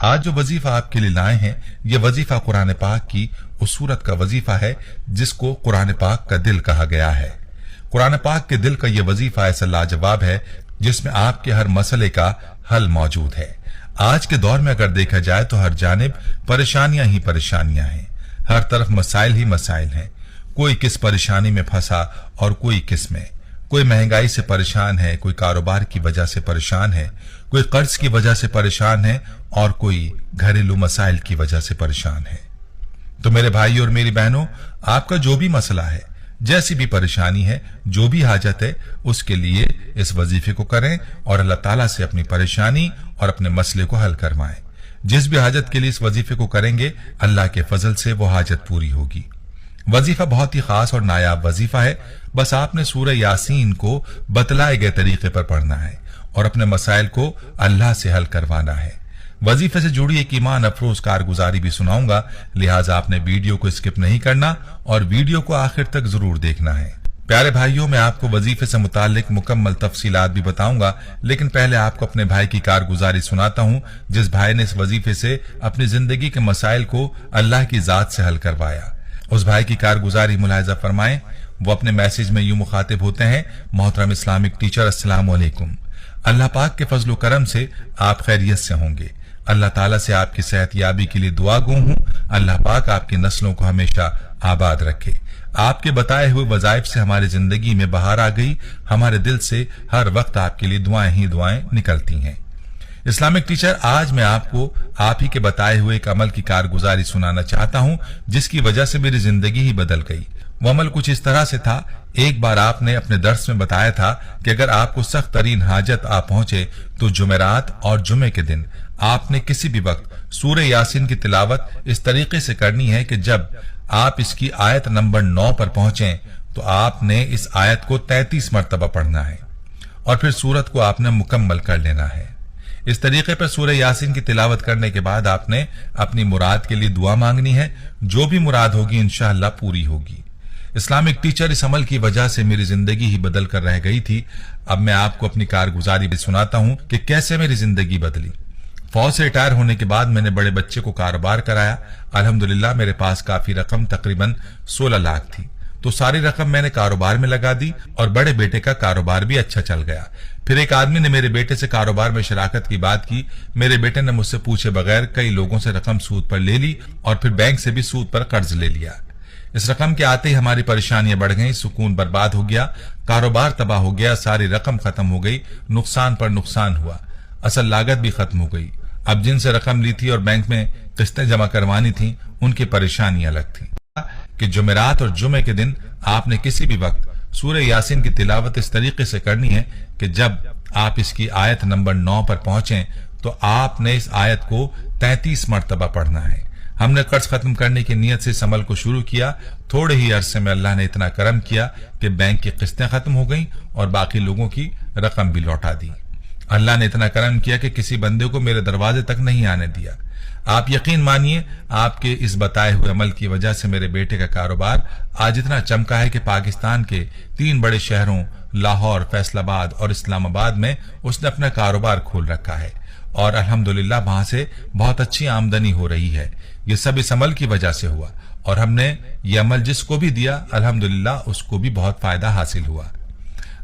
आज जो वजीफा आपके लिए लाए हैं यह वजीफा कुरान पाक की उस सूरत का वजीफा है जिसको कुरान पाक का दिल कहा गया है। कुरान पाक के दिल का यह वजीफा ऐसा लाजवाब है जिसमें आपके हर मसले का हल मौजूद है। आज के दौर में अगर देखा जाए तो हर जानिब परेशानियां ही परेशानियां हैं, हर तरफ मसाइल ही मसाइल हैं। कोई किस परेशानी में फंसा और कोई किस में। कोई महंगाई से परेशान है, कोई कारोबार की वजह से परेशान है, कोई कर्ज की वजह से परेशान है और कोई घरेलू मसाइल की वजह से परेशान है। तो मेरे भाई और मेरी बहनों, आपका जो भी मसला है, जैसी भी परेशानी है, जो भी हाजत है, उसके लिए इस वजीफे को करें और अल्लाह ताला से अपनी परेशानी और अपने मसले को हल करवाएं। जिस भी हाजत के लिए इस वजीफे को करेंगे, अल्लाह के फजल से वो हाजत पूरी होगी। वजीफा बहुत ही खास और नायाब वजीफा है। बस आपने सूरह यासीन को बतलाए गए तरीके पर पढ़ना है और अपने मसाइल को अल्लाह से हल करवाना है। वजीफे से जुड़ी एक ईमान अफरोज कारगुजारी भी सुनाऊंगा, लिहाजा आपने वीडियो को स्किप नहीं करना और वीडियो को आखिर तक जरूर देखना है। प्यारे भाइयों, मैं आपको वजीफे से मुताल्लिक मुकम्मल तफसीलात भी बताऊंगा, लेकिन पहले आपको अपने भाई की कारगुजारी सुनाता हूं जिस भाई ने इस वजीफे से अपनी जिंदगी के मसाइल को अल्लाह की जात से हल करवाया। उस भाई की कारगुजारी मुलाहिजा फरमाएं। वो अपने मैसेज में यूं मुखातिब होते हैं, मोहतरम इस्लामिक टीचर, अस्सलाम वालेकुम। अल्लाह पाक के फजल करम से आप खैरियत से होंगे। अल्लाह ताला से आपकी सेहत याबी के लिए दुआ गो हूं। अल्लाह पाक आपकी नस्लों को हमेशा आबाद रखे। आपके बताए हुए वजाइफ से हमारी जिंदगी में बहार आ गई। हमारे दिल से हर वक्त आपके लिए दुआएं ही दुआएं निकलती हैं। इस्लामिक टीचर, आज मैं आपको आप ही के बताए हुए एक अमल की कारगुजारी सुनाना चाहता हूं जिसकी वजह से मेरी जिंदगी ही बदल गई। वो अमल कुछ इस तरह से था। एक बार आपने अपने दर्स में बताया था कि अगर आपको सख्त तरीन हाजत आ पहुंचे तो जुमेरात और जुमे के दिन आपने किसी भी वक्त सूरह यासीन की तिलावत इस तरीके से करनी है कि जब आप इसकी आयत नंबर 9 पर पहुंचे तो आपने इस आयत को 33 मरतबा पढ़ना है और फिर सूरत को आपने मुकम्मल कर लेना है। इस तरीके पर सूरह यासीन की तिलावत करने के बाद आपने अपनी मुराद के लिए दुआ मांगनी है। जो भी मुराद होगी इंशाअल्लाह पूरी होगी। इस्लामिक टीचर, इस अमल की वजह से मेरी जिंदगी ही बदल कर रह गई थी। अब मैं आपको अपनी कारगुजारी भी सुनाता हूं कि कैसे मेरी जिंदगी बदली। फौज से रिटायर होने के बाद मैंने बड़े बच्चे को कारोबार कराया। अल्हम्दुलिल्लाह मेरे पास काफी रकम तकरीबन 16 लाख थी, तो सारी रकम मैंने कारोबार में लगा दी और बड़े बेटे का कारोबार भी अच्छा चल गया। फिर एक आदमी ने मेरे बेटे से कारोबार में शराकत की बात की। मेरे बेटे ने मुझसे पूछे बगैर कई लोगों से रकम सूद पर ले ली और फिर बैंक से भी सूद पर कर्ज ले लिया। इस रकम के आते ही हमारी परेशानियां बढ़ गईं, सुकून बर्बाद हो गया, कारोबार तबाह हो गया, सारी रकम खत्म हो गई, नुकसान पर नुकसान हुआ, असल लागत भी खत्म हो गई। अब जिनसे रकम ली थी और बैंक में किस्तें जमा करवानी थी उनकी परेशानी अलग थी। कि जुमेरात और जुमे के दिन आपने किसी भी वक्त सूरह यासीन की तिलावत इस तरीके से करनी है कि जब आप इसकी आयत नंबर 9 पर पहुंचे तो आपने इस आयत को 33 मरतबा पढ़ना है। हमने कर्ज खत्म करने की नीयत से इस अमल को शुरू किया। थोड़े ही अरसे में अल्लाह ने इतना करम किया कि बैंक की किस्तें खत्म हो गईं और बाकी लोगों की रकम भी लौटा दी। अल्लाह ने इतना करम किया कि किसी बंदे को मेरे दरवाजे तक नहीं आने दिया। आप यकीन मानिए, आपके इस बताए हुए अमल की वजह से मेरे बेटे का कारोबार आज इतना चमका है कि पाकिस्तान के 3 बड़े शहरों लाहौर, फैसलाबाद और इस्लामाबाद में उसने अपना कारोबार खोल रखा है और अल्हम्दुलिल्लाह वहां से बहुत अच्छी आमदनी हो रही है। ये सब इस अमल की वजह से हुआ और हमने ये अमल जिसको भी दिया अल्हम्दुलिल्लाह उसको भी बहुत फायदा हासिल हुआ।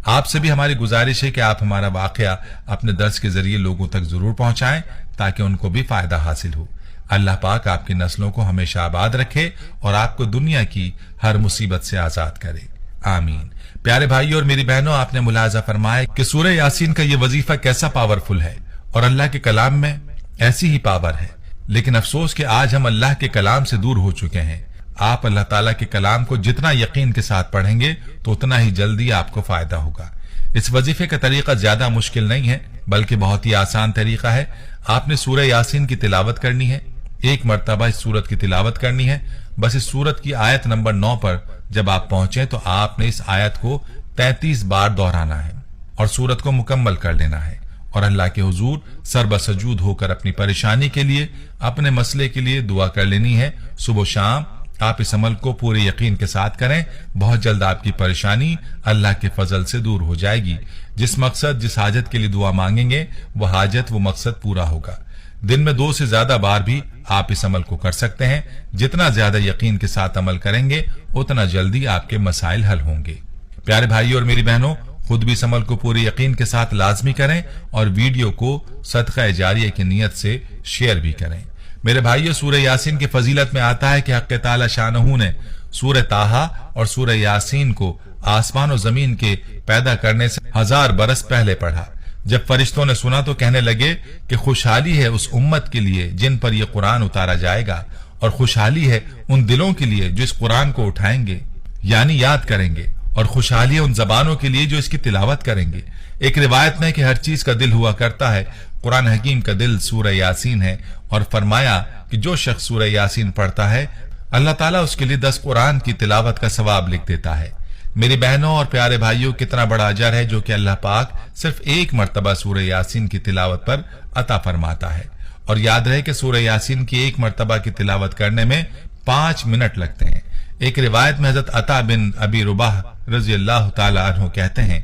आपसे भी हमारी गुजारिश है कि आप हमारा वाकया अपने दर्स के जरिए लोगों तक जरूर पहुंचाएं ताकि उनको भी फायदा हासिल हो। अल्लाह पाक आपकी नस्लों को हमेशा आबाद रखे और आपको दुनिया की हर मुसीबत से आजाद करे, आमीन। प्यारे भाई और मेरी बहनों, आपने मुलाजा फरमाया कि सूरह यासीन का ये वजीफा कैसा पावरफुल है और अल्लाह के कलाम में ऐसी ही पावर है। लेकिन अफसोस कि आज हम अल्लाह के कलाम से दूर हो चुके हैं। आप अल्लाह ताला के कलाम को जितना यकीन के साथ पढ़ेंगे तो उतना ही जल्दी आपको फायदा होगा। इस वजीफे का तरीका ज्यादा मुश्किल नहीं है बल्कि बहुत ही आसान तरीका है। आपने सूरह यासीन की तिलावत करनी है, 1 मरतबा इस सूरत की तिलावत करनी है। बस इस सूरत की आयत नंबर 9 पर जब आप पहुंचे तो आपने इस आयत को 33 बार दोहराना है और सूरत को मुकम्मल कर लेना है और अल्लाह के हुजूर सरबसजूद होकर अपनी परेशानी के लिए, अपने मसले के लिए दुआ कर लेनी है। सुबह शाम आप इस अमल को पूरे यकीन के साथ करें। बहुत जल्द आपकी परेशानी अल्लाह के फजल से दूर हो जाएगी। जिस मकसद, जिस हाजत के लिए दुआ मांगेंगे वो हाजत, वो मकसद पूरा होगा। दिन में 2 से ज्यादा बार भी आप इस अमल को कर सकते हैं। जितना ज्यादा यकीन के साथ अमल करेंगे उतना जल्दी आपके मसाइल हल होंगे। प्यारे भाइयों और मेरी बहनों, खुद भी इस अमल को पूरे यकीन के साथ लाजमी करें और वीडियो को सदका जारिया की नीयत से शेयर भी करें। मेरे भाइयों, सूरह यासीन की फजीलत में आता है कि हक़ ताला शानहू ने सूरह ताहा और सूरह यासीन को आसमान और जमीन के पैदा करने से 1000 बरस पहले पढ़ा। जब फरिश्तों ने सुना तो कहने लगे कि खुशहाली है उस उम्मत के लिए जिन पर यह कुरान उतारा जाएगा, और खुशहाली है उन दिलों के लिए जो इस कुरान को उठाएंगे यानी याद करेंगे, और खुशहाली है उन जबानों के लिए जो इसकी तिलावत करेंगे। एक रिवायत में कि हर चीज का दिल हुआ करता है, कुरान हकीम का दिल सूरह यासीन है, और फरमाया कि जो शख्स सूरह यासीन पढ़ता है अल्लाह ताला उसके लिए 10 कुरान की तिलावत का सवाब लिख देता है। मेरी बहनों और प्यारे भाइयों, कितना बड़ा अजर है जो कि अल्लाह पाक सिर्फ एक मर्तबा सूरह यासीन की तिलावत पर अता फरमाता है। और याद रहे कि सूरह यासीन की एक मर्तबा की तिलावत करने में 5 मिनट लगते हैं। एक रिवायत में हजरत अता बिन अबी रुबाह रजी अल्लाह ताला अन्हु कहते हैं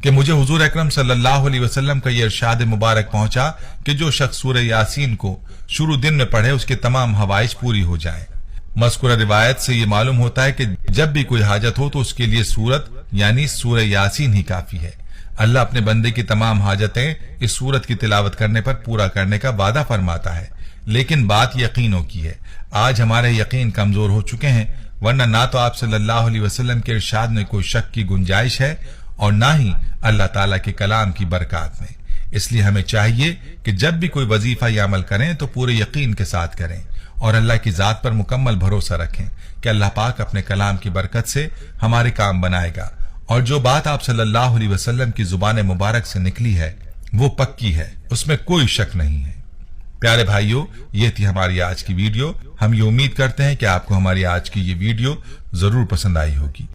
कि मुझे हुजूर अकरम सल्लल्लाहु अलैहि वसल्लम का यह इरशाद मुबारक पहुंचा कि जो शख्स सूरह यासीन को शुरू दिन में पढ़े उसकी तमाम हवाइज पूरी हो जाए। मज़कूरा रिवायत से ये मालूम होता है कि जब भी कोई हाजत हो तो उसके लिए सूरत यानी सूरह यासीन ही काफी है। अल्लाह अपने बंदे की तमाम हाजतें इस सूरत की तिलावत करने पर पूरा करने का वादा फरमाता है। लेकिन बात यकीनों की है। आज हमारे यकीन कमजोर हो चुके हैं, वरना ना तो आप सल्लल्लाहु अलैहि वसल्लम के इरशाद में कोई शक की गुंजाइश है और ना ही अल्लाह ताला के कलाम की बरकत में। इसलिए हमें चाहिए कि जब भी कोई वजीफा या अमल करें तो पूरे यकीन के साथ करें और अल्लाह की जात पर मुकम्मल भरोसा रखें कि अल्लाह पाक अपने कलाम की बरकत से हमारे काम बनाएगा, और जो बात आप सल्लल्लाहु अलैहि वसल्लम की जुबान मुबारक से निकली है वो पक्की है, उसमें कोई शक नहीं है। प्यारे भाइयों, ये थी हमारी आज की वीडियो। हम ये उम्मीद करते हैं कि आपको हमारी आज की ये वीडियो जरूर पसंद आई होगी।